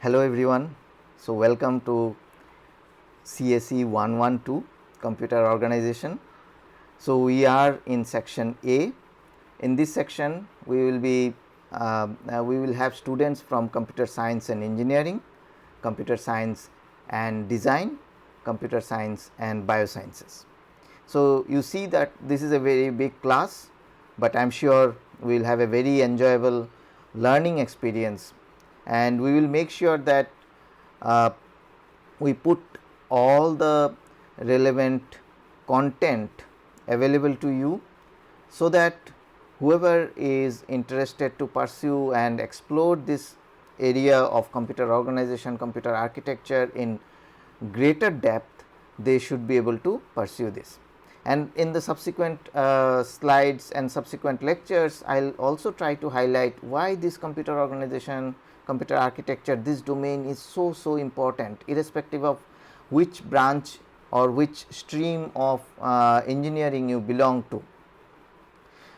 Hello everyone. So welcome to CSE 112 Computer Organization. So we are in section A. In this section we will have students from computer science and engineering, computer science and design, computer science and biosciences. So you see that this is a very big class, but I am sure we will have a very enjoyable learning experience, and we will make sure that uh, we put all the relevant content available to you, so that whoever is interested to pursue and explore this area of computer organization, computer architecture in greater depth, they should be able to pursue this. And in the subsequent slides and subsequent lectures, I will also try to highlight why this computer organization, computer architecture, this domain is so important, irrespective of which branch or which stream of engineering you belong to,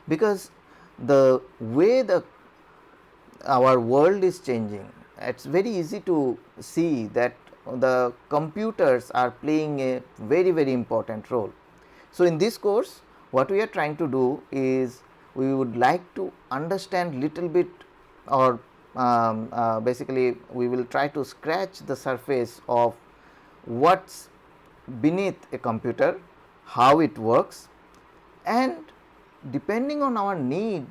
because the way our world is changing, it is very easy to see that the computers are playing a very important role. So in this course, what we are trying to do is we would like to understand little bit, or basically we will try to scratch the surface of what's beneath a computer, how it works, and depending on our need,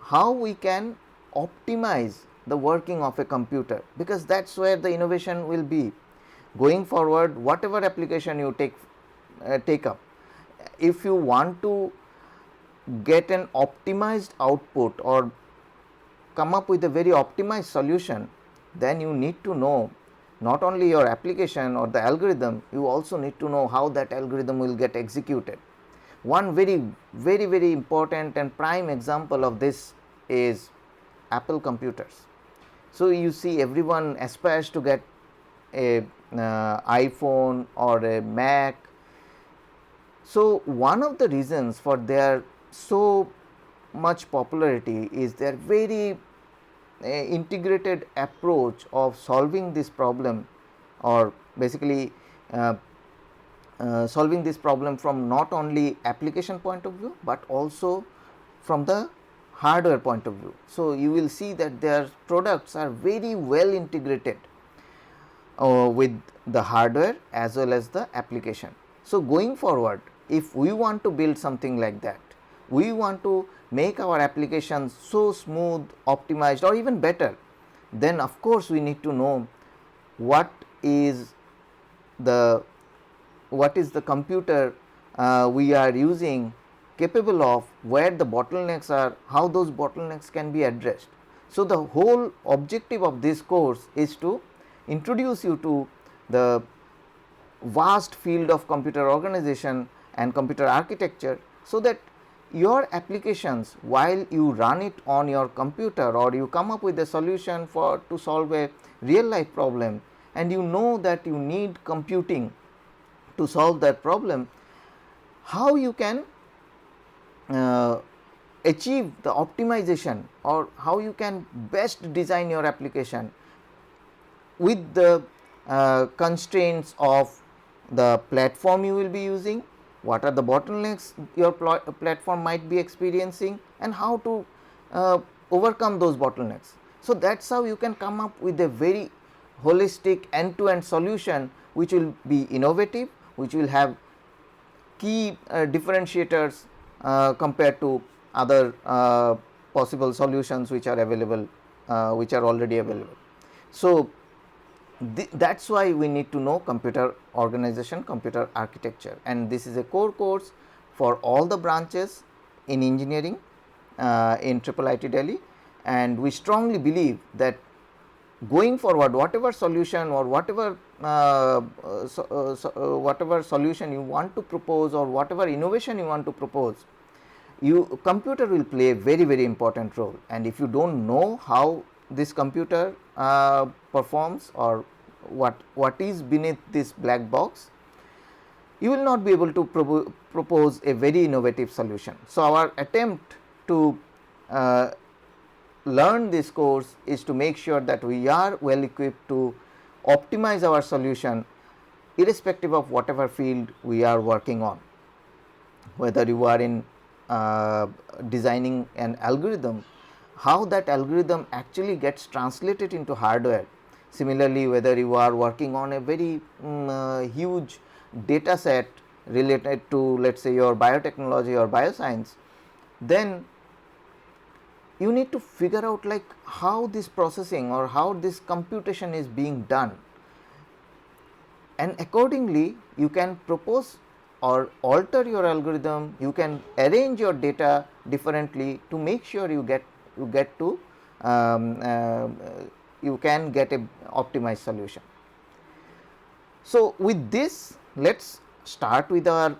how we can optimize the working of a computer, because that is where the innovation will be going forward. Whatever application you take up, if you want to get an optimized output or come up with a very optimized solution, then you need to know not only your application or the algorithm, you also need to know how that algorithm will get executed. One very important and prime example of this is Apple computers. So you see, everyone aspires to get a iPhone or a Mac. So one of the reasons for their so much popularity is their very integrated approach of solving this problem, or basically solving this problem from not only application point of view, but also from the hardware point of view. So you will see that their products are very well integrated with the hardware as well as the application. So going forward, if we want to build something like that, we want to make our applications so smooth, optimized, or even better, then of course we need to know what is the computer we are using capable of, where the bottlenecks are, how those bottlenecks can be addressed. So the whole objective of this course is to introduce you to the vast field of computer organization and computer architecture, so that your applications, while you run it on your computer or you come up with a solution to solve a real life problem, and you know that you need computing to solve that problem, how you can achieve the optimization, or how you can best design your application with the constraints of the platform you will be using, what are the bottlenecks your platform might be experiencing, and how to overcome those bottlenecks. So that is how you can come up with a very holistic end-to-end solution, which will be innovative, which will have key differentiators compared to other possible solutions which are available, which are already available. So that is why we need to know computer organization, computer architecture, and this is a core course for all the branches in engineering in IIIT Delhi. And we strongly believe that going forward, whatever solution or whatever whatever solution you want to propose, or whatever innovation you want to propose, computer will play a very important role. And if you do not know how this computer performs, or what is beneath this black box, you will not be able to propose a very innovative solution. So our attempt to learned this course is to make sure that we are well equipped to optimize our solution irrespective of whatever field we are working on. Whether you are in designing an algorithm, how that algorithm actually gets translated into hardware. Similarly, whether you are working on a very huge data set related to, let us say, your biotechnology or bioscience, then you need to figure out like how this processing or how this computation is being done, and accordingly you can propose or alter your algorithm, you can arrange your data differently to make sure you get to you can get a optimized solution. So, with this, let us start with our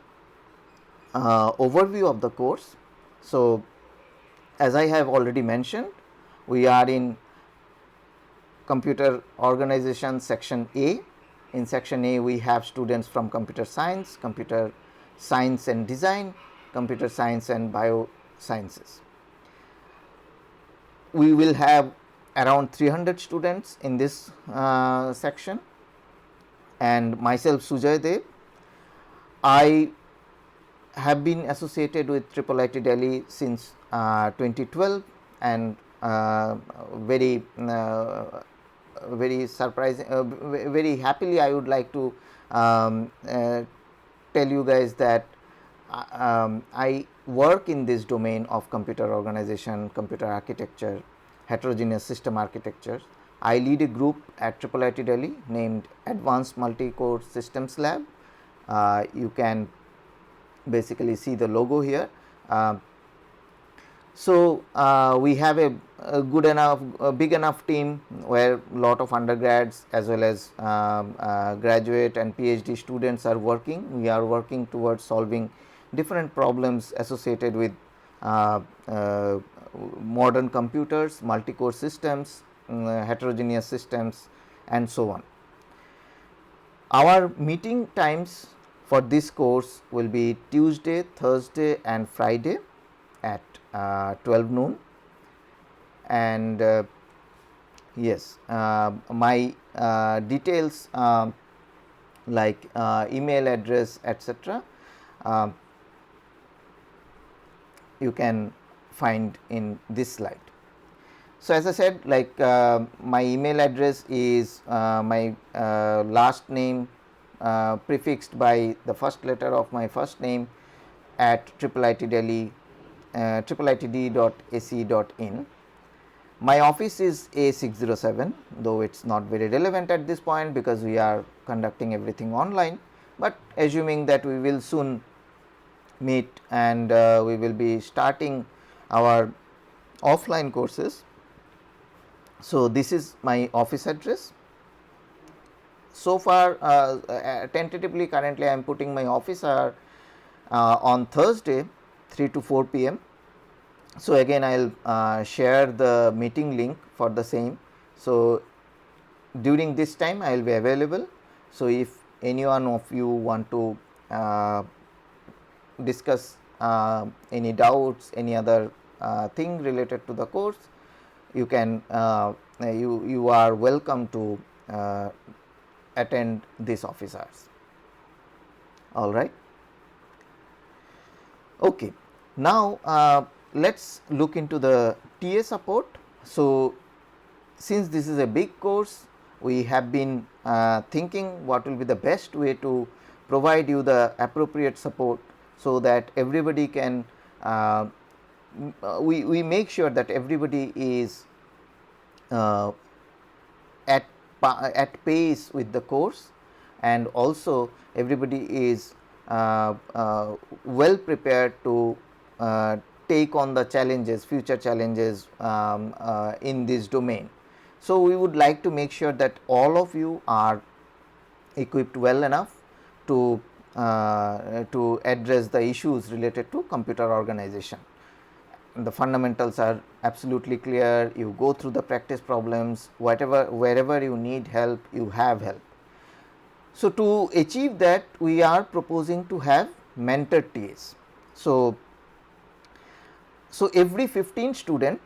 overview of the course. So, as I have already mentioned, we are in computer organization section A. In section A, we have students from computer science and design, computer science and biosciences. We will have around 300 students in this section, and myself, Sujay Dev. I have been associated with IIIT Delhi since 2012, and very surprising, very happily I would like to tell you guys that I work in this domain of computer organization, computer architecture, heterogeneous system architectures. I lead a group at IIIT Delhi named Advanced Multi-Core Systems Lab. You can basically see the logo here. So, we have a big enough team where lot of undergrads as well as graduate and PhD students are working. We are working towards solving different problems associated with modern computers, multi-core systems, heterogeneous systems, and so on. Our meeting times for this course will be Tuesday, Thursday and Friday at 12 noon, and yes, my details like email address, etc., you can find in this slide. So, as I said, like my email address is my last name prefixed by the first letter of my first name at IIIT Delhi iitd.ac.in. My office is A607, though it is not very relevant at this point because we are conducting everything online, but assuming that we will soon meet and we will be starting our offline courses. So, this is my office address. So far tentatively currently I am putting my office hour on Thursday 3 to 4 p.m. So, again I will share the meeting link for the same. So, during this time I will be available. So, if any one of you want to discuss any doubts, any other thing related to the course, you can you are welcome to attend this office hours. All right. Okay. Now, let us look into the TA support. So, since this is a big course, we have been thinking what will be the best way to provide you the appropriate support, so that everybody can we make sure that everybody is at pace with the course, and also everybody is well prepared to take on the challenges, future challenges in this domain. So, we would like to make sure that all of you are equipped well enough to address the issues related to computer organization. The fundamentals are absolutely clear. You go through the practice problems, wherever you need help, you have help. So, to achieve that, we are proposing to have mentor TAs. So, every 15 student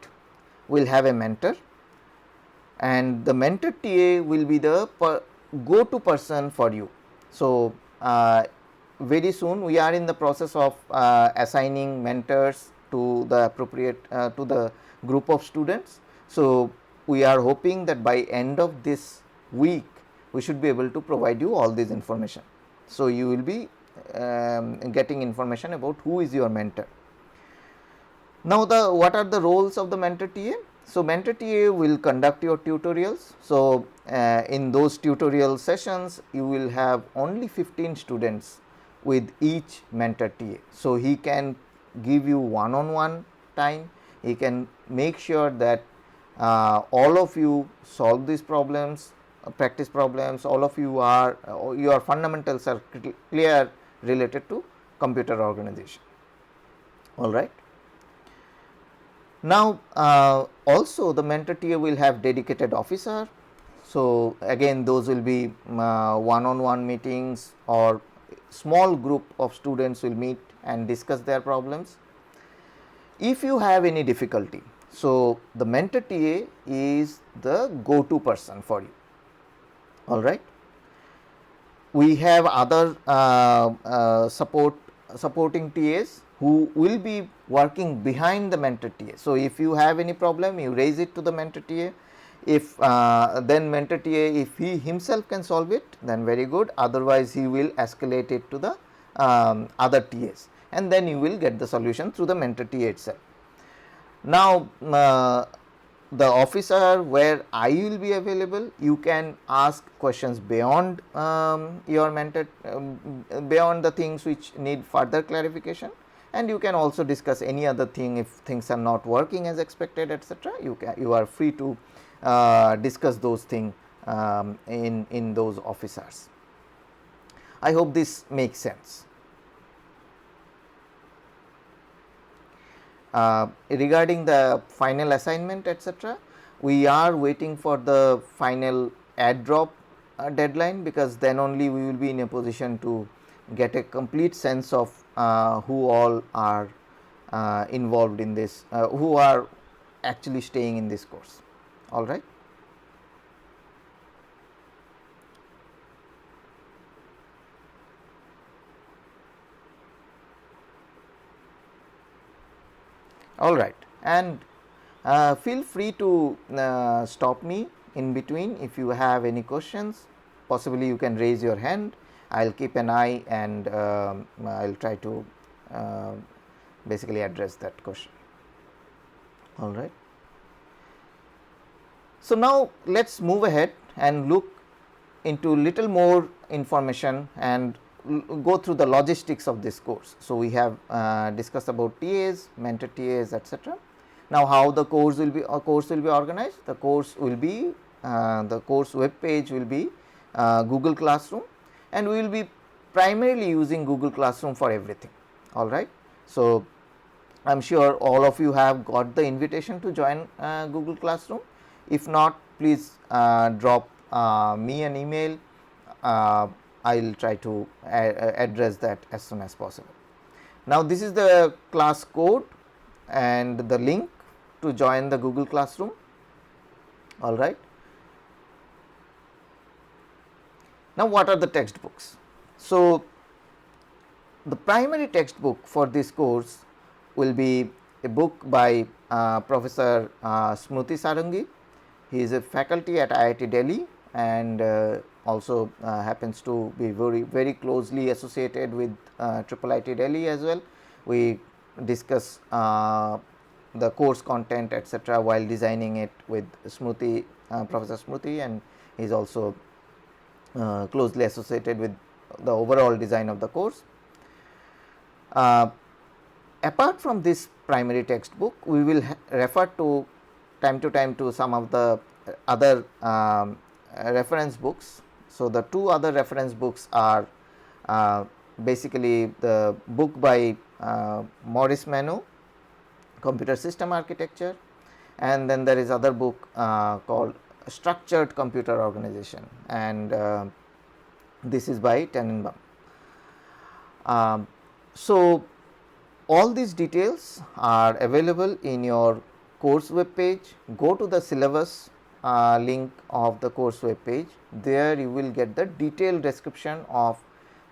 will have a mentor, and the mentor TA will be the go to person for you. So, very soon we are in the process of assigning mentors to the appropriate to the group of students. So, we are hoping that by end of this week we should be able to provide you all this information. So, you will be getting information about who is your mentor. Now, what are the roles of the mentor TA? So, mentor TA will conduct your tutorials. So, in those tutorial sessions you will have only 15 students with each mentor TA. So, he can give you one-on-one time, he can make sure that all of you solve these problems, practice problems, all of you are your fundamentals are clear related to computer organization. All right. Now, also the mentor TA will have dedicated officer. So, again those will be one-on-one meetings, or small group of students will meet and discuss their problems. If you have any difficulty, so the mentor TA is the go-to person for you. All right. We have other supporting TAs who will be working behind the mentor TA. So, if you have any problem, you raise it to the mentor TA. If then mentor TA, if he himself can solve it, then very good, otherwise he will escalate it to the other TAs, and then you will get the solution through the mentor TA itself. Now, the officer where I will be available, you can ask questions beyond your mentor, beyond the things which need further clarification, and you can also discuss any other thing if things are not working as expected, etc. You are free to discuss those things in those officers. I hope this makes sense. Regarding the final assignment, etc., we are waiting for the final add drop deadline, because then only we will be in a position to get a complete sense of who all are involved in this, who are actually staying in this course. All right. All right, and feel free to stop me in between if you have any questions. Possibly you can raise your hand. I'll keep an eye, and I'll try to basically address that question. All right. So, now let us move ahead and look into little more information and go through the logistics of this course. So, we have discussed about TAs, mentor TAs, etc. Now, how the course will be organized? The course will be the course web page will be Google Classroom, and we will be primarily using Google Classroom for everything. All right. So, I am sure all of you have got the invitation to join Google Classroom. If not, please drop me an email. I will try to address that as soon as possible. Now, this is the class code and the link to join the Google Classroom. All right. Now, what are the textbooks? So, the primary textbook for this course will be a book by Professor Smruti Sarangi. He is a faculty at IIT Delhi, and also happens to be very closely associated with IIIT Delhi as well. We discuss the course content, etc., while designing it with Smruti, Professor Smruti, and he is also closely associated with the overall design of the course. Apart from this primary textbook, we will refer to time to some of the other reference books. So, the two other reference books are basically the book by Maurice Mano, Computer System Architecture, and then there is other book called Structured Computer Organization, and this is by Tenenbaum. So, all these details are available in your course web page, go to the syllabus link of the course web page. There you will get the detailed description of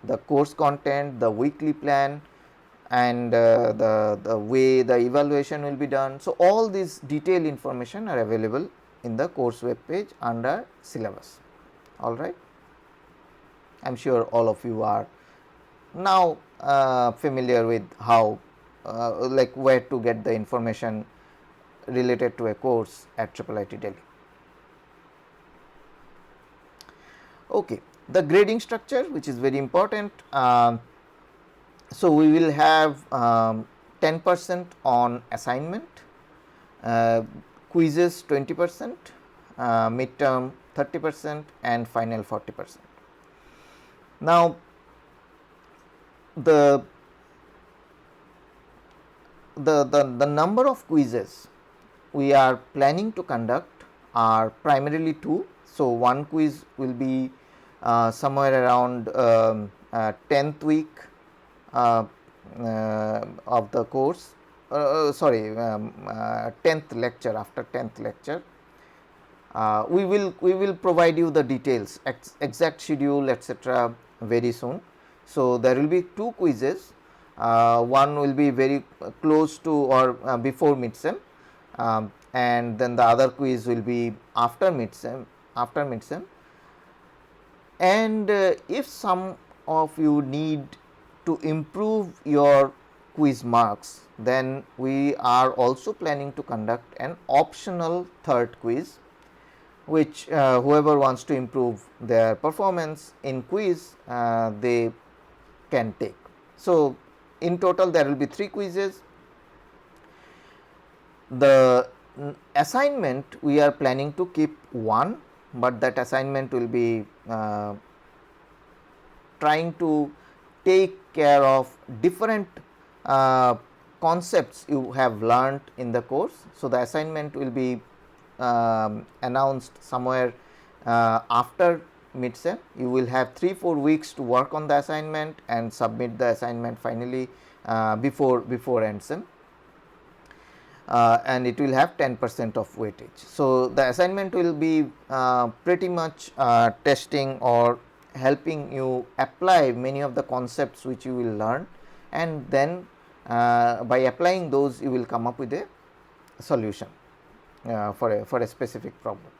the course content, the weekly plan, and the way the evaluation will be done. So, all these detailed information are available in the course web page under syllabus. All right. I am sure all of you are now familiar with how like where to get the information related to a course at IIIT Delhi. Okay. The grading structure, which is very important. So, we will have 10% on assignment, quizzes 20%, midterm 30% and final 40%. Now, the number of quizzes we are planning to conduct are primarily 2. So, one quiz will be somewhere around 10th week of the course, 10th lecture. After 10th lecture, we will provide you the details, exact schedule, etc. very soon. So, there will be 2 quizzes. One will be very close to or before midsem, and then the other quiz will be after midsem. And if some of you need to improve your quiz marks, then we are also planning to conduct an optional third quiz, which whoever wants to improve their performance in quiz they can take. So, in total there will be 3 quizzes. The assignment we are planning to keep 1, but that assignment will be trying to take care of different concepts you have learnt in the course. So, the assignment will be announced somewhere after midsem. You will have 3-4 weeks to work on the assignment and submit the assignment finally before endsem, and it will have 10% of weightage. So, the assignment will be pretty much testing or helping you apply many of the concepts which you will learn, and then by applying those you will come up with a solution for a specific problem.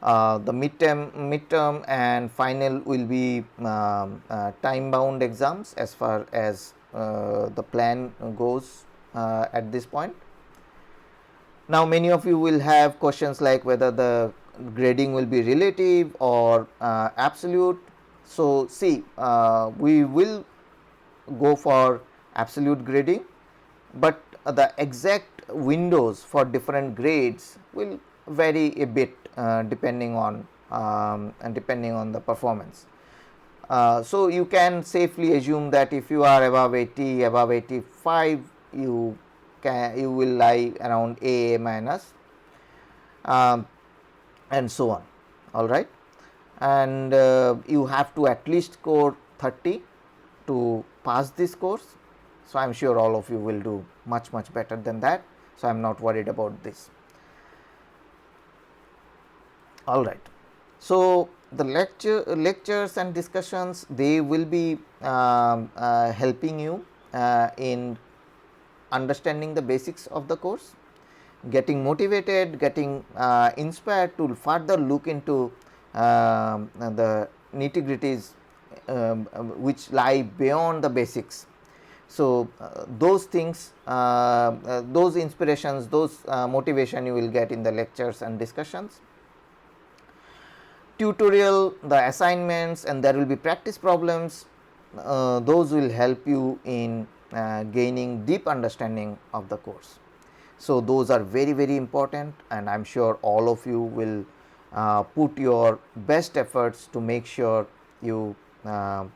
The midterm and final will be time bound exams as far as the plan goes at this point. Now, many of you will have questions like whether the grading will be relative or absolute. So, see, we will go for absolute grading, but the exact windows for different grades will vary a bit depending on the performance. So, you can safely assume that if you are above 80, above 85, you will lie around A minus, and so on. All right, and you have to at least score 30 to pass this course. So, I am sure all of you will do much better than that. So, I am not worried about this. All right. So, the lectures and discussions, they will be helping you in understanding the basics of the course, getting motivated, getting inspired to further look into the nitty-gritties which lie beyond the basics. So, those things, those inspirations, those motivation you will get in the lectures and discussions. Tutorial, the assignments, and there will be practice problems. Those will help you in gaining deep understanding of the course. So, those are very important, and I am sure all of you will put your best efforts to make sure you go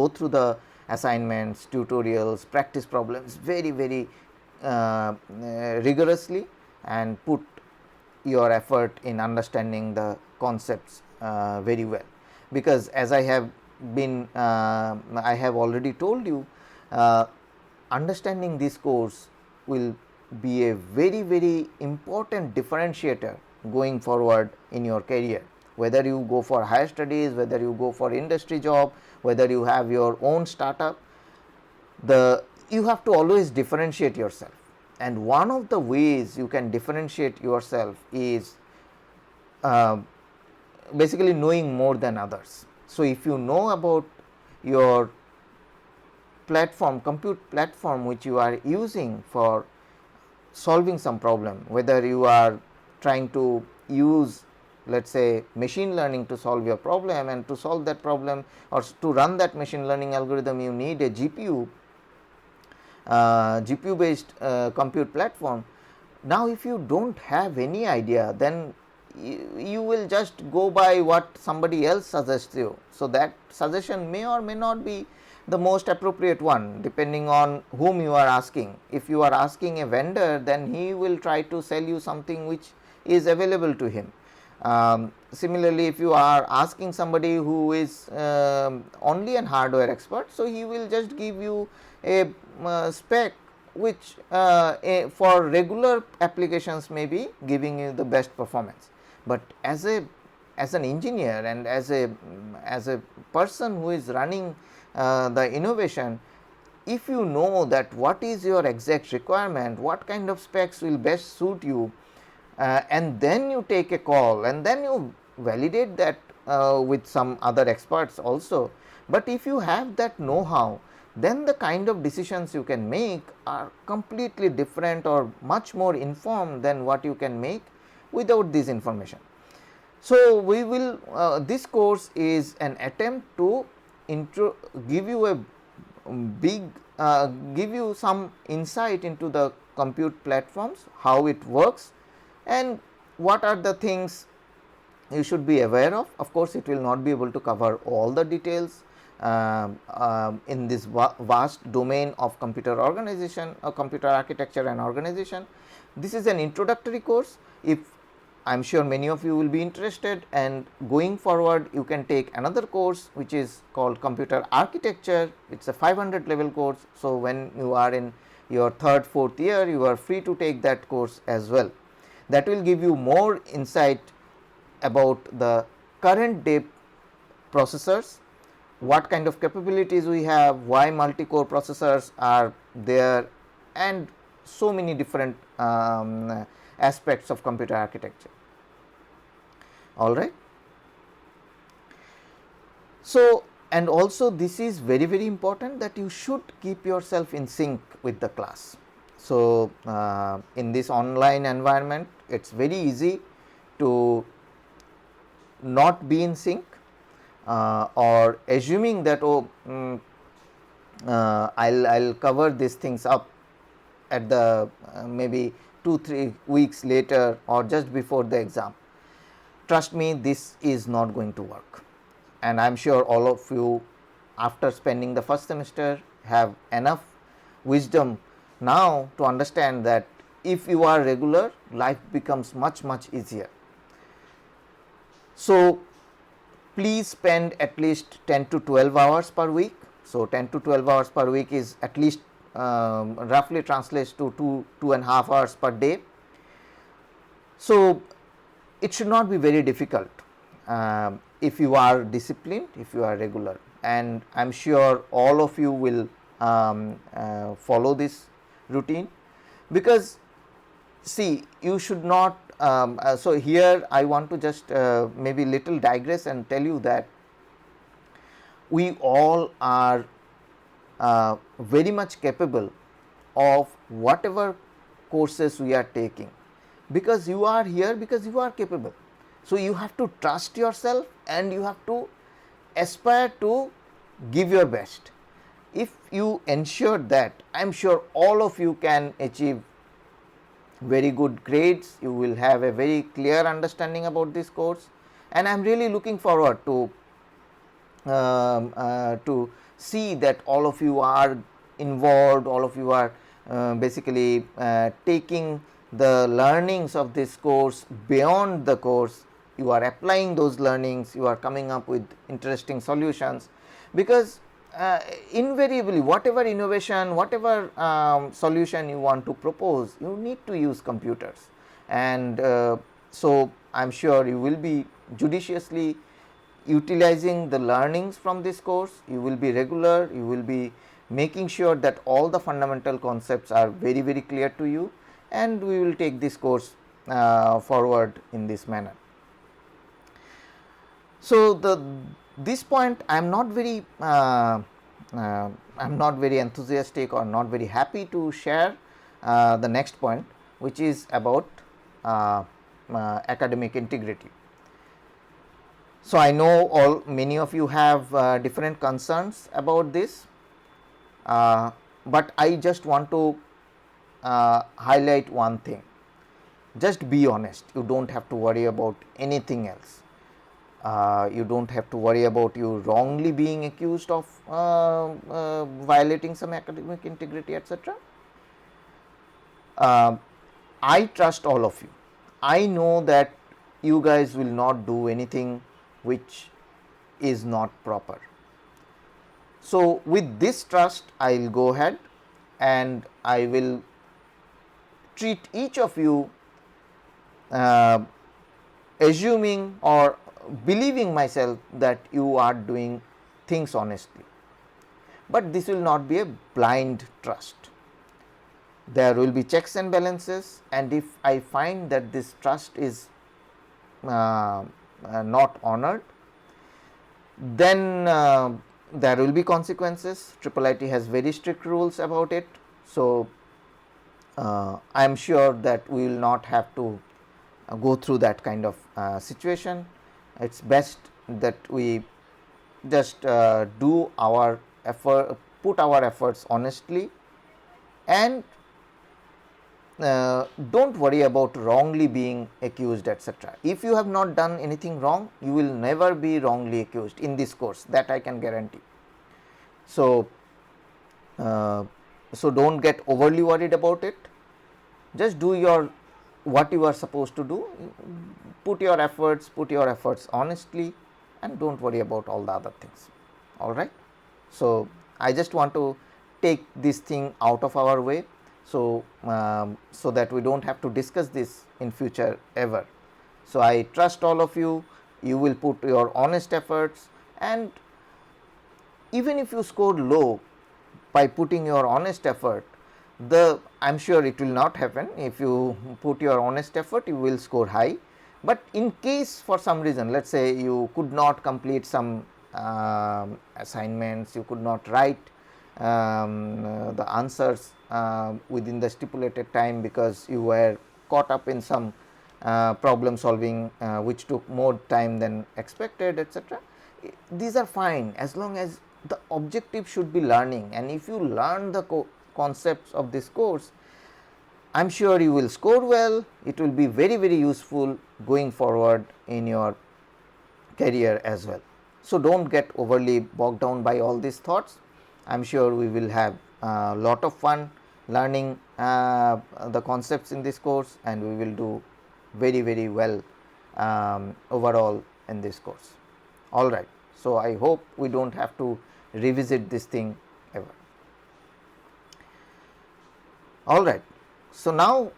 through the assignments, tutorials, practice problems very rigorously, and put your effort in understanding the concepts very well, because as I have already told you, understanding this course will be a very important differentiator going forward in your career, whether you go for higher studies, whether you go for industry job, whether you have your own startup. You have to always differentiate yourself, and one of the ways you can differentiate yourself is uh, basically knowing more than others. So, if you know about your compute platform which you are using for solving some problem, whether you are trying to use, let us say, machine learning to solve your problem, and to solve that problem or to run that machine learning algorithm you need a GPU based compute platform. Now, if you do not have any idea, then you will just go by what somebody else suggests you. So, that suggestion may or may not be the most appropriate one, depending on whom you are asking. If you are asking a vendor, then he will try to sell you something which is available to him. Similarly, if you are asking somebody who is only an hardware expert, so he will just give you a spec which for regular applications may be giving you the best performance. But as an engineer and as a person who is running the innovation, if you know that what is your exact requirement, what kind of specs will best suit you, and then you take a call and then you validate that with some other experts also. But if you have that know-how, then the kind of decisions you can make are completely different or much more informed than what you can make without this information. So, we will this course is an attempt to give you a give you some insight into the compute platforms, how it works, and what are the things you should be aware of. Of course, it will not be able to cover all the details in this vast domain of computer organization or computer architecture and organization. This is an introductory course. If I am sure many of you will be interested, and going forward you can take another course which is called computer architecture. It is a 500 level course. So, when you are in your 3rd, 4th year, you are free to take that course as well. That will give you more insight about the current day processors, what kind of capabilities we have, why multi-core processors are there, and so many different aspects of computer architecture. All right. So, and also this is very important that you should keep yourself in sync with the class. So, in this online environment, it is very easy to not be in sync or assuming that I'll cover these things up at the maybe 2-3 weeks later or just before the exam. Trust me, this is not going to work, and I am sure all of you, after spending the first semester, have enough wisdom now to understand that if you are regular, life becomes much easier. So, please spend at least 10 to 12 hours per week. So, 10 to 12 hours per week is at least roughly translates to 2.5 hours per day. So, it should not be very difficult if you are disciplined, if you are regular, and I am sure all of you will follow this routine, because see, you should not so here I want to just maybe little digress and tell you that we all are very much capable of whatever courses we are taking, because you are here because you are capable. So, you have to trust yourself and you have to aspire to give your best. If you ensure that, I am sure all of you can achieve very good grades, you will have a very clear understanding about this course, and I am really looking forward to see that all of you are involved, all of you are basically taking the learnings of this course beyond the course. You are applying those learnings, you are coming up with interesting solutions, because invariably whatever innovation, whatever solution you want to propose, you need to use computers. And so I am sure you will be judiciously utilizing the learnings from this course. You will be regular, you will be making sure that all the fundamental concepts are very clear to you, and we will take this course forward in this manner. So, this point I am not very enthusiastic or not very happy to share the next point, which is about academic integrity. So, I know many of you have different concerns about this, but I just want to highlight one thing. Just be honest, you do not have to worry about anything else. You do not have to worry about you wrongly being accused of violating some academic integrity, etc. I trust all of you. I know that you guys will not do anything which is not proper. So, with this trust, I will go ahead and I will treat each of you assuming or believing myself that you are doing things honestly, but this will not be a blind trust. There will be checks and balances, and if I find that this trust is not honored, then there will be consequences. IIIT has very strict rules about it. So, I am sure that we will not have to go through that kind of situation. It is best that we just do our effort, put our efforts honestly, and do not worry about wrongly being accused, etc. If you have not done anything wrong, you will never be wrongly accused in this course, that I can guarantee. So, so do not get overly worried about it. Just do what you are supposed to do, put your efforts honestly, and do not worry about all the other things. All right. So, I just want to take this thing out of our way, so so that we do not have to discuss this in future ever. So, I trust all of you, you will put your honest efforts, and even if you scored low by putting your honest effort, I am sure it will not happen. If you put your honest effort, you will score high, but in case for some reason, let us say you could not complete some assignments, you could not write the answers within the stipulated time because you were caught up in some problem solving which took more time than expected, etc. These are fine as long as the objective should be learning, and if you learn the concepts of this course, I am sure you will score well. It will be very useful going forward in your career as well. So, do not get overly bogged down by all these thoughts. I am sure we will have a lot of fun learning the concepts in this course, and we will do very well overall in this course. All right. So, I hope we do not have to revisit this thing ever. All right. So, now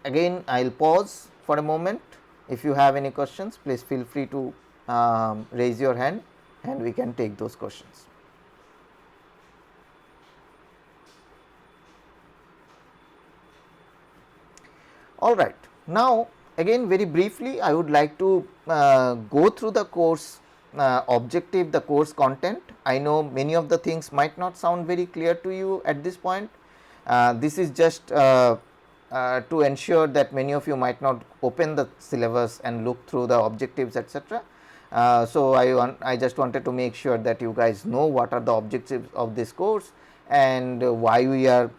again I will pause for a moment. If you have any questions, please feel free to raise your hand and we can take those questions. All right. Now, again very briefly I would like to go through the course objective, the course content. I know many of the things might not sound very clear to you at this point. This is just to ensure that many of you might not open the syllabus and look through the objectives, etc. So, I just wanted to make sure that you guys know what are the objectives of this course and why we are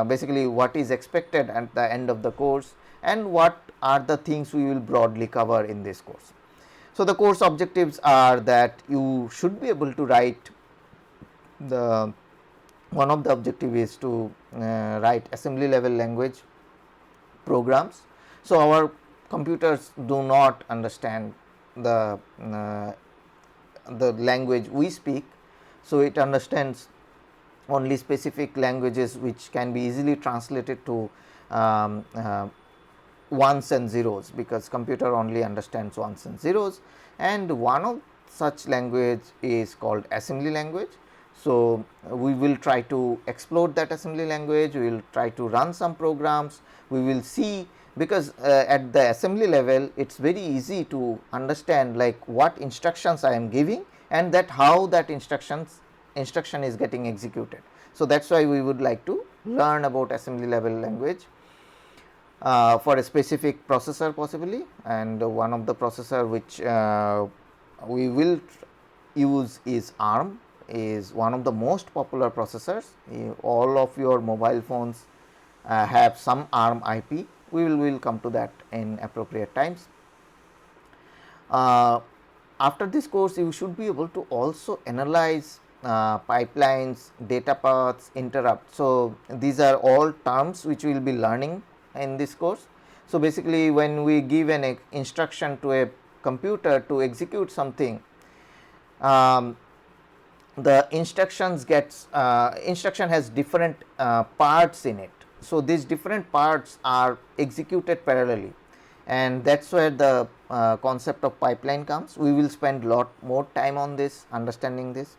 basically what is expected at the end of the course and what are the things we will broadly cover in this course. So, the course objectives are that you should be able to write one of the objective is to write assembly level language programs. So, our computers do not understand the language we speak. So, it understands only specific languages which can be easily translated to ones and zeros, because computer only understands ones and zeros, and one of such language is called assembly language. So, we will try to explore that assembly language, we will try to run some programs, we will see, because at the assembly level it is very easy to understand like what instructions I am giving and that how that instruction is getting executed. So, that is why we would like to learn about assembly level language for a specific processor possibly, and one of the processor which we will use is ARM, is one of the most popular processors. All of your mobile phones have some ARM IP. We will come to that in appropriate times. After this course, you should be able to also analyze pipelines, data paths, interrupts. So, these are all terms which we will be learning in this course. So, basically when we give an instruction to a computer to execute something, the instruction has different parts in it. So, these different parts are executed parallelly, and that is where the concept of pipeline comes. We will spend lot more time on this, understanding this,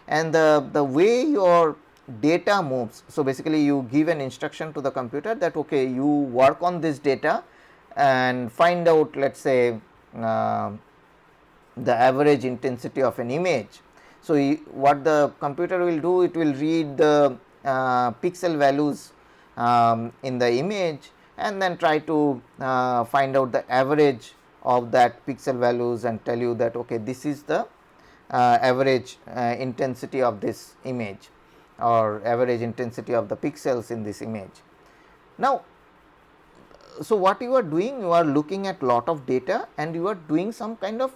and the way your data moves. So, basically you give an instruction to the computer that okay, you work on this data and find out, let us say the average intensity of an image. So, what the computer will do, it will read the pixel values in the image and then try to find out the average of that pixel values and tell you that okay, this is the average intensity of this image or average intensity of the pixels in this image. Now, so what you are doing, you are looking at lot of data and you are doing some kind of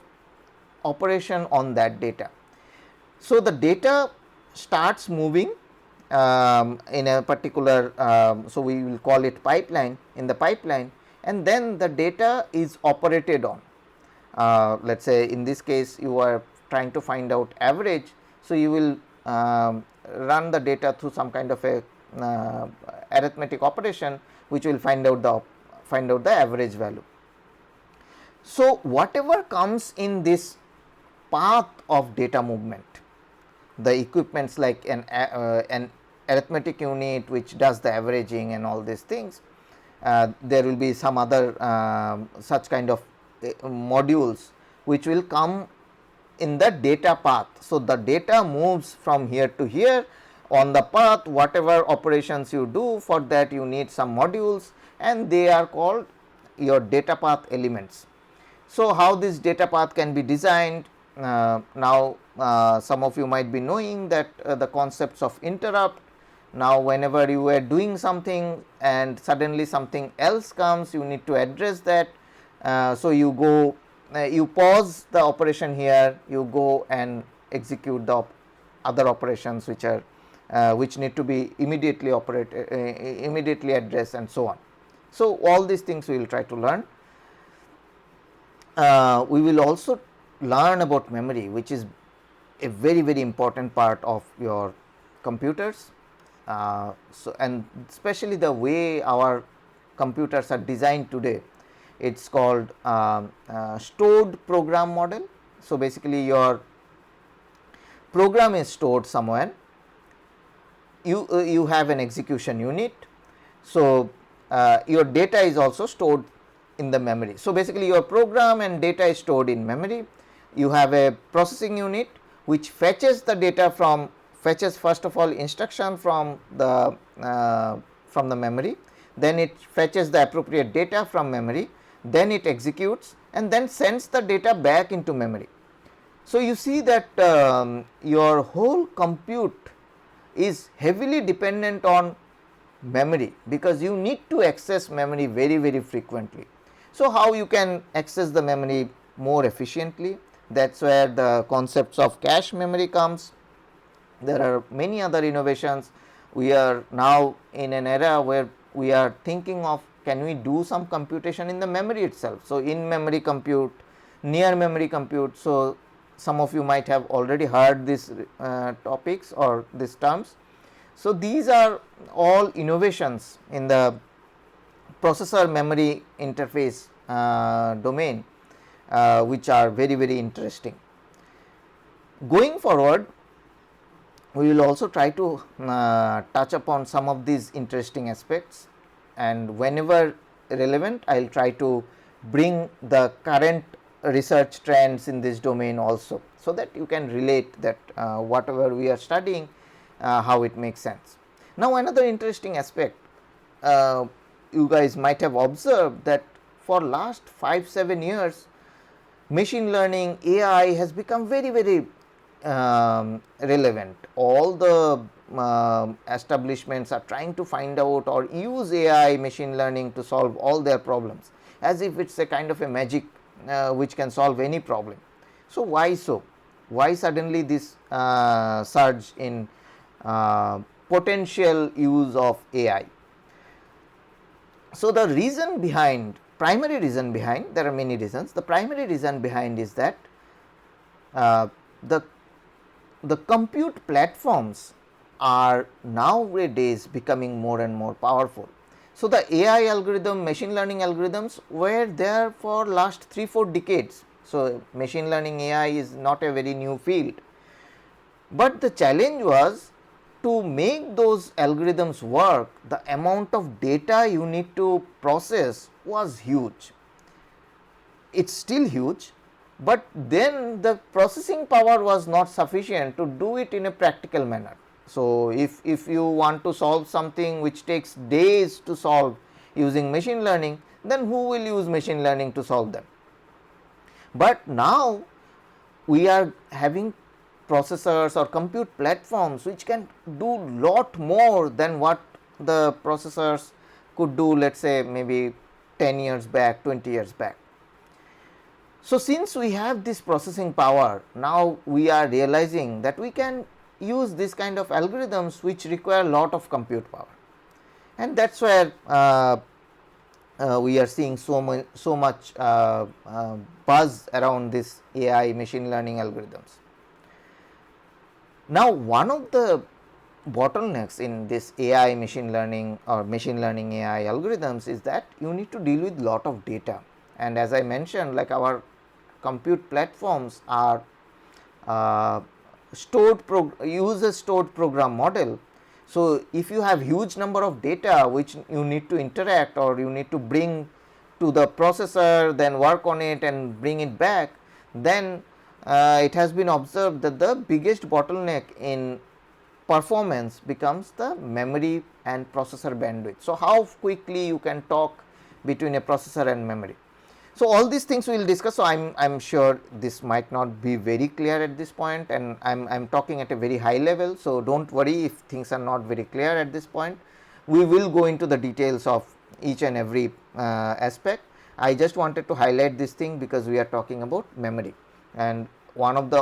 operation on that data. So, the data starts moving in a particular, so we will call it pipeline, in the pipeline, and then the data is operated on. Let us say in this case you are trying to find out average. So, you will run the data through some kind of a arithmetic operation which will find out the average value. So, whatever comes in this path of data movement, the equipments like an arithmetic unit which does the averaging and all these things, there will be some other such kind of modules which will come in the data path. So, the data moves from here to here on the path, whatever operations you do, for that you need some modules and they are called your data path elements. So, how this data path can be designed? Now, some of you might be knowing that the concepts of interrupt. Now, whenever you are doing something and suddenly something else comes, you need to address that. So, you go, you pause the operation here, you go and execute the other operations which are which need to be immediately addressed and so on. So, all these things we will try to learn. We will also learn about memory, which is a very important part of your computers. So, and especially the way our computers are designed today, it is called stored program model. So, basically your program is stored somewhere, you have an execution unit. So, your data is also stored in the memory. So, basically your program and data is stored in memory. You have a processing unit which fetches the data fetches first of all instruction from the memory, then it fetches the appropriate data from memory, then it executes and then sends the data back into memory. So, you see that your whole compute is heavily dependent on memory, because you need to access memory very frequently. So, how you can access the memory more efficiently? That is where the concepts of cache memory comes. There are many other innovations. We are now in an era where we are thinking of, can we do some computation in the memory itself. So, in memory compute, near memory compute. So, some of you might have already heard these topics or these terms. So, these are all innovations in the processor memory interface domain, which are very interesting. Going forward, we will also try to touch upon some of these interesting aspects, and whenever relevant I will try to bring the current research trends in this domain also, so that you can relate that whatever we are studying, how it makes sense. Now, another interesting aspect, you guys might have observed that for last 5-7 years machine learning, AI has become very relevant. All the establishments are trying to find out or use AI, machine learning to solve all their problems, as if it's a kind of a magic which can solve any problem. So, why so? Why suddenly this surge in potential use of AI? So, the reason behind, primary reason behind, there are many reasons. The primary reason behind is that the compute platforms are nowadays becoming more and more powerful. So, the AI algorithm, machine learning algorithms were there for last 3-4 decades. So, machine learning AI is not a very new field, but the challenge was to make those algorithms work, the amount of data you need to process was huge. It's still huge, but then the processing power was not sufficient to do it in a practical manner. So, if you want to solve something which takes days to solve using machine learning, then who will use machine learning to solve them? But now we are having processors or compute platforms which can do lot more than what the processors could do, let us say maybe 10 years back, 20 years back. So, since we have this processing power, now we are realizing that we can use this kind of algorithms which require lot of compute power, and that is where we are seeing so much buzz around this AI machine learning algorithms. Now, one of the bottlenecks in this AI machine learning or machine learning AI algorithms is that you need to deal with lot of data, and as I mentioned, like our compute platforms are use a stored program model. So, if you have huge number of data which you need to interact or you need to bring to the processor, then work on it and bring it back, then it has been observed that the biggest bottleneck in performance becomes the memory and processor bandwidth. So, how quickly you can talk between a processor and memory. So, all these things we will discuss. So, I am sure this might not be very clear at this point, and I am talking at a very high level. So, do not worry if things are not very clear at this point. We will go into the details of each and every aspect. I just wanted to highlight this thing because we are talking about memory, and one of the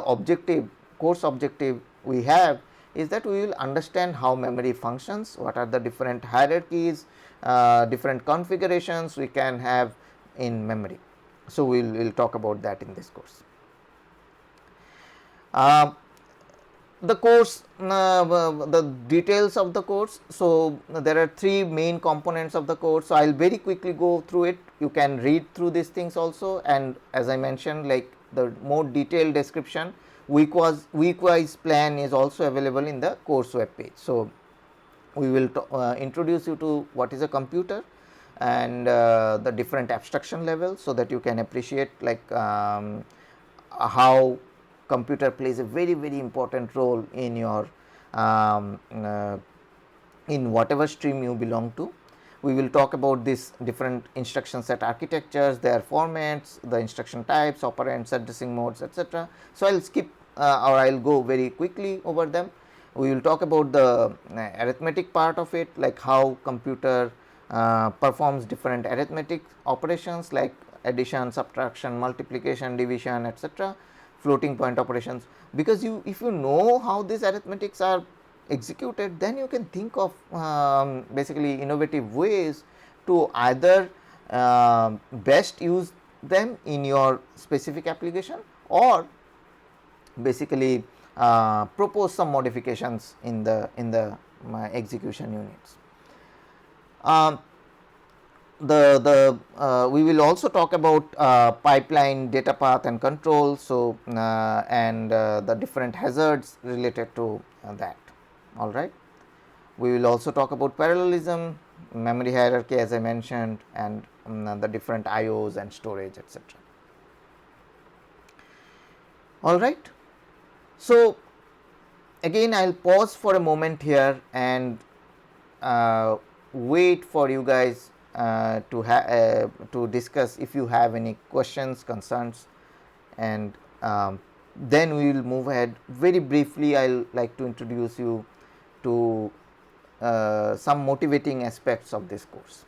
course objective we have is that we will understand how memory functions, what are the different hierarchies, different configurations we can have in memory. So, we will talk about that in this course. The course, the details of the course. So, there are 3 main components of the course. So, I will very quickly go through it. You can read through these things also, and as I mentioned, like the more detailed description, week-wise plan is also available in the course web page. So, we will introduce you to what is a computer and the different abstraction levels, so that you can appreciate like how computer plays a very important role in your in whatever stream you belong to. We will talk about this different instruction set architectures, their formats, the instruction types, operands, addressing modes, etc. So, I will skip or I will go very quickly over them. We will talk about the arithmetic part of it, like how computer performs different arithmetic operations like addition, subtraction, multiplication, division, etc., floating point operations, because if you know how these arithmetics are executed, then you can think of basically innovative ways to either best use them in your specific application, or basically propose some modifications in the execution units. We will also talk about pipeline, data path and control. So, and the different hazards related to that. All right. We will also talk about parallelism, memory hierarchy as I mentioned, and the different IOs and storage, etc. All right. So, again I will pause for a moment here and wait for you guys to discuss if you have any questions, concerns, and then we will move ahead. Very briefly, I will like to introduce you to some motivating aspects of this course.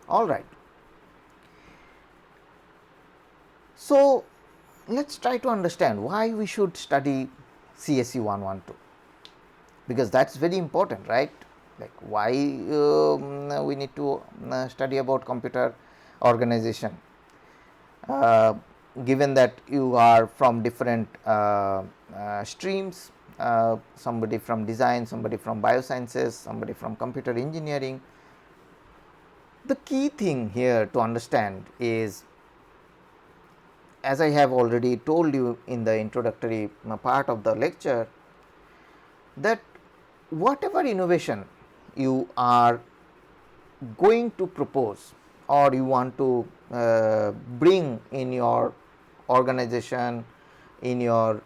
All right. So, let us try to understand why we should study CSE 112, because that is very important, right? Like why we need to study about computer organization, given that you are from different streams, somebody from design, somebody from biosciences, somebody from computer engineering. The key thing here to understand is, as I have already told you in the introductory part of the lecture, that whatever innovation you are going to propose or you want to bring in your organization, in your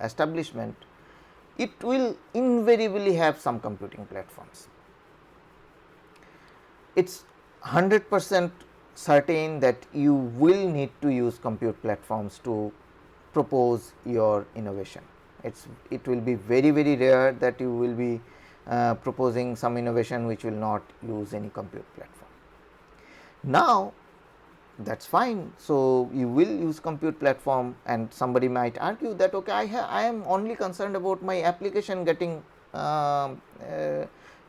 establishment, it will invariably have some computing platforms. It is 100% certain that you will need to use compute platforms to propose your innovation. It will be very rare that you will be proposing some innovation which will not use any compute platform. Now, that is fine. So, you will use compute platform, and somebody might argue that okay, I am only concerned about my application getting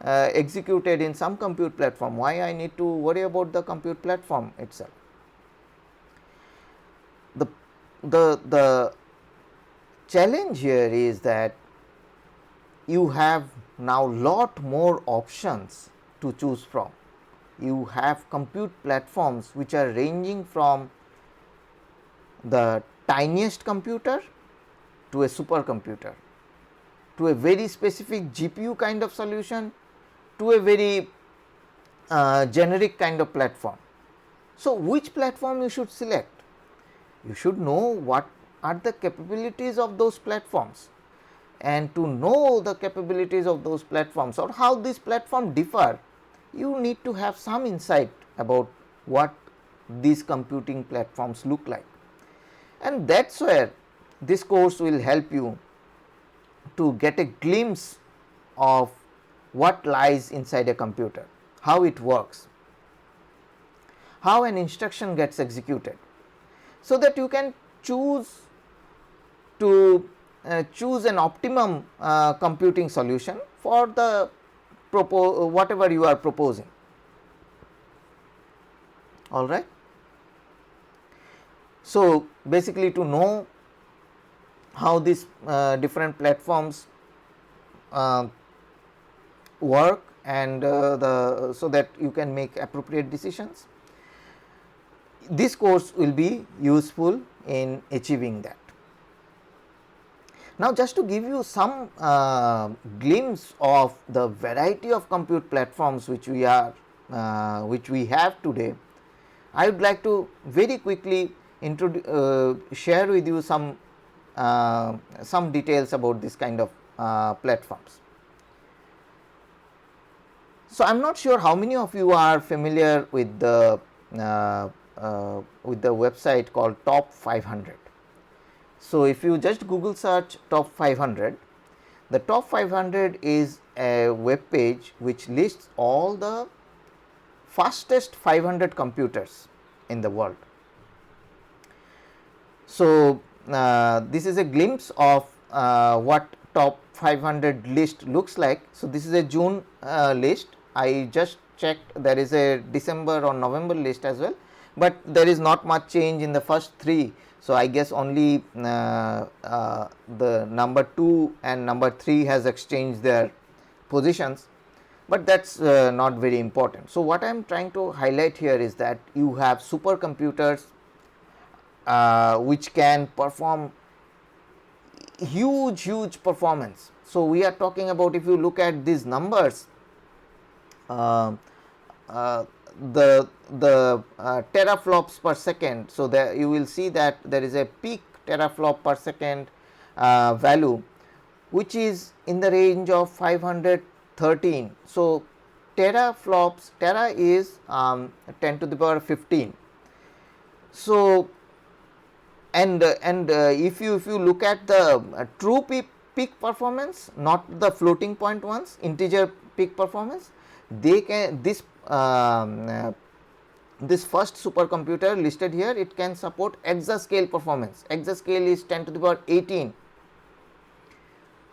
executed in some compute platform. Why I need to worry about the compute platform itself? The challenge here is that you have now lot more options to choose from. You have compute platforms which are ranging from the tiniest computer to a supercomputer, to a very specific GPU kind of solution, to a very generic kind of platform. So, which platform you should select? You should know what are the capabilities of those platforms, and to know the capabilities of those platforms or how these platforms differ, you need to have some insight about what these computing platforms look like. And that is where this course will help you to get a glimpse of what lies inside a computer, how it works, how an instruction gets executed, so that you can choose an optimum computing solution for the whatever you are proposing. All right. So, basically to know how these different platforms work, and so that you can make appropriate decisions, this course will be useful in achieving that. Now, just to give you some glimpse of the variety of compute platforms which we have today, I would like to very quickly share with you some details about this kind of platforms. So, I am not sure how many of you are familiar with the website called Top 500. So, if you just Google search Top 500, the Top 500 is a web page which lists all the fastest 500 computers in the world. So, this is a glimpse of what Top 500 list looks like. So, this is a June list. I just checked, there is a December or November list as well, but there is not much change in the first 3. So, I guess only the number 2 and number 3 has exchanged their positions, but that is not very important. So, what I am trying to highlight here is that you have supercomputers which can perform huge performance. So, we are talking about, if you look at these numbers, the teraflops per second. So, there you will see that there is a peak teraflop per second value, which is in the range of 513. So, teraflops, tera is 10 to the power 15. So, and if you look at the true peak performance, not the floating point ones, integer peak performance, they can this first supercomputer listed here, it can support exascale performance. Exascale is 10 to the power 18.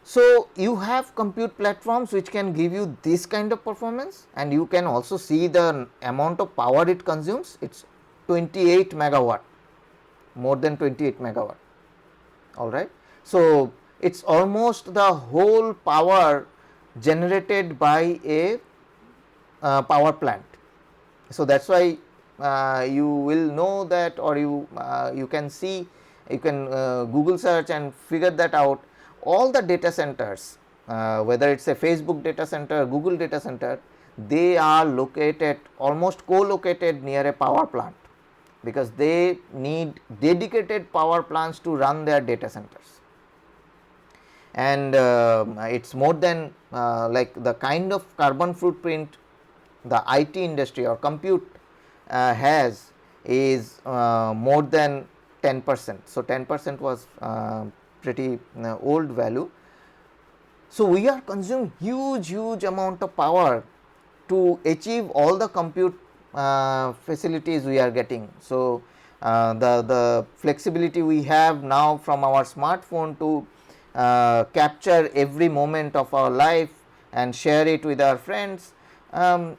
So, you have compute platforms which can give you this kind of performance, and you can also see the amount of power it consumes. It is 28 megawatt, more than 28 megawatt, alright. So, it is almost the whole power generated by a power plant. So, that is why you will know that, or you can see, you can Google search and figure that out. All the data centers, whether it is a Facebook data center, Google data center, they are located, almost co-located near a power plant, because they need dedicated power plants to run their data centers. And it is more than like the kind of carbon footprint the IT industry or compute has is more than 10%. So, 10% was pretty old value. So, we are consuming huge amount of power to achieve all the compute facilities we are getting. So, the flexibility we have now from our smartphone to capture every moment of our life and share it with our friends, and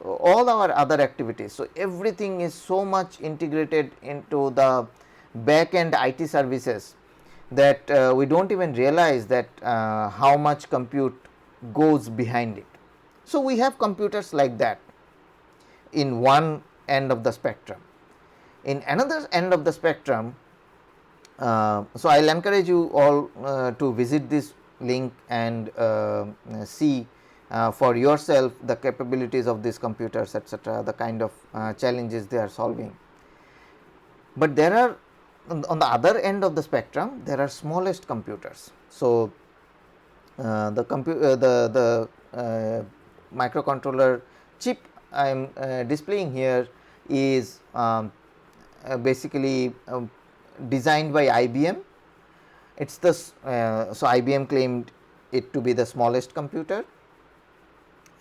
all our other activities. So, everything is so much integrated into the back end IT services that we do not even realize that how much compute goes behind it. So, we have computers like that in one end of the spectrum. In another end of the spectrum, so I will encourage you all to visit this link and see for yourself the capabilities of these computers, etc., the kind of challenges they are solving. But there are, on the other end of the spectrum, there are smallest computers. So, the microcontroller chip I am displaying here is basically designed by IBM. It is the so IBM claimed it to be the smallest computer,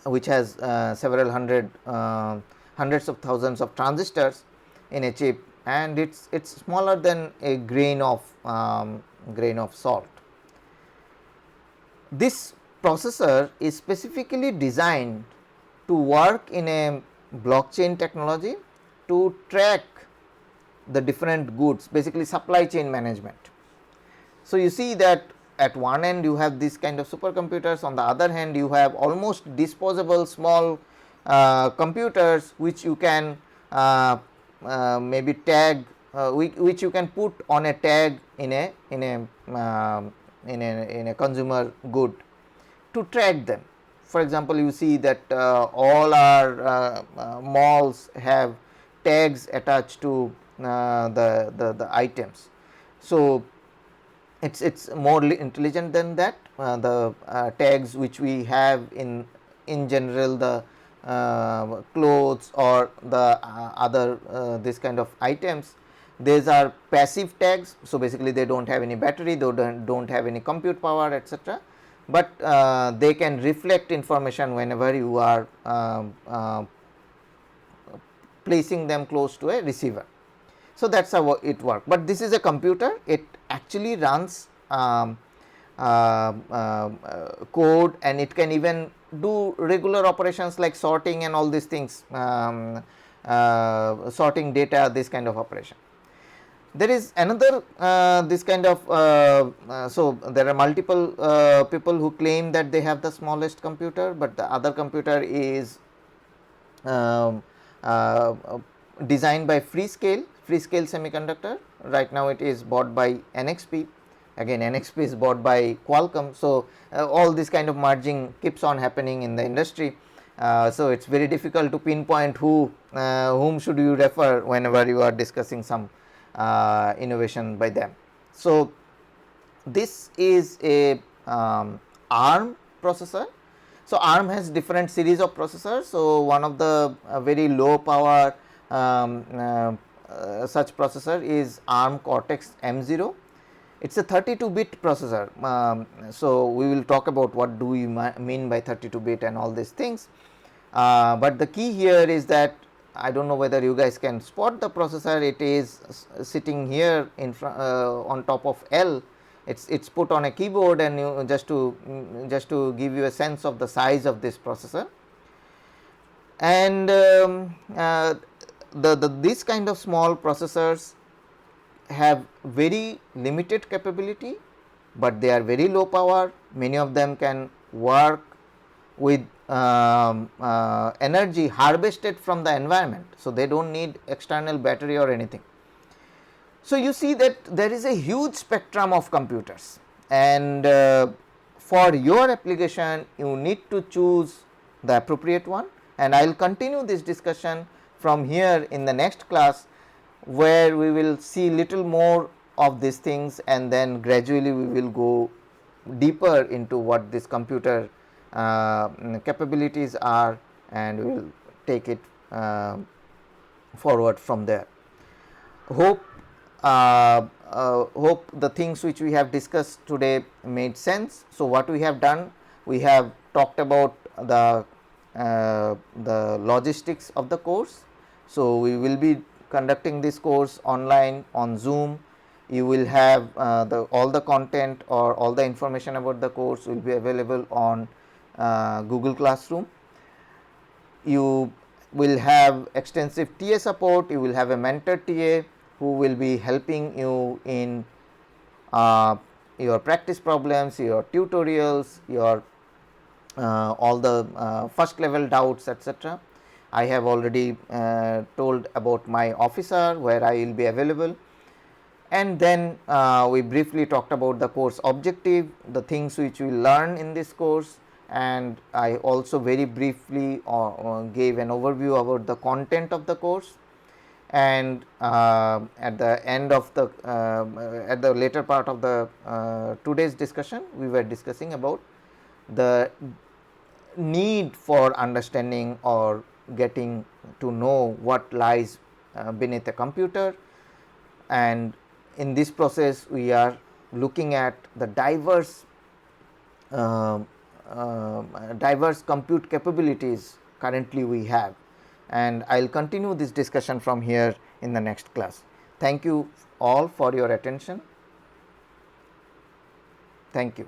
which has several hundreds of thousands of transistors in a chip, and it's smaller than a grain of salt. This processor is specifically designed to work in a blockchain technology to track the different goods, basically supply chain management. So, you see that at one end you have this kind of supercomputers, on the other hand you have almost disposable small computers which you can maybe tag, which you can put on a tag in a consumer good to track them. For example, you see that all our malls have tags attached to the items. So, it's more intelligent than that. The tags which we have in general, the clothes or the other this kind of items, these are passive tags. So, basically they do not have any battery, they do not have any compute power, etc., but they can reflect information whenever you are placing them close to a receiver. So, that is how it works, but this is a computer. It actually runs code, and it can even do regular operations like sorting and all these things, sorting data, this kind of operation. There is another this kind of so there are multiple people who claim that they have the smallest computer, but the other computer is um, uh, designed by Freescale Semiconductor. Right now it is bought by NXP. Again, NXP is bought by Qualcomm. So all this kind of merging keeps on happening in the industry. So it's very difficult to pinpoint whom should you refer whenever you are discussing some innovation by them. So this is a ARM processor. So ARM has different series of processors. So one of the very low power such processor is ARM Cortex M0. It's a 32-bit processor. So we will talk about what do we mean by 32-bit and all these things. But the key here is that I don't know whether you guys can spot the processor. It is sitting here in on top of L. It's put on a keyboard, and you just to give you a sense of the size of this processor. And this kind of small processors have very limited capability, but they are very low power. Many of them can work with energy harvested from the environment. So they don't need external battery or anything. So you see that there is a huge spectrum of computers, and for your application you need to choose the appropriate one, and I will continue this discussion from here in the next class, where we will see little more of these things, and then gradually we will go deeper into what this computer capabilities are, and we will take it forward from there. Hope the things which we have discussed today made sense. So what we have done, we have talked about the logistics of the course. So we will be conducting this course online on Zoom. You will have all the content or all the information about the course will be available on Google Classroom. You will have extensive TA support. You will have a mentor TA who will be helping you in your practice problems, your tutorials, your all the first level doubts, etc. I have already told about my officer where I will be available, and then we briefly talked about the course objective, the things which we learn in this course, and I also very briefly gave an overview about the content of the course. And at the end of the at the later part of the today's discussion, we were discussing about the need for understanding or getting to know what lies beneath a computer, and in this process we are looking at the diverse compute capabilities currently we have, and I will continue this discussion from here in the next class. Thank you all for your attention. Thank you.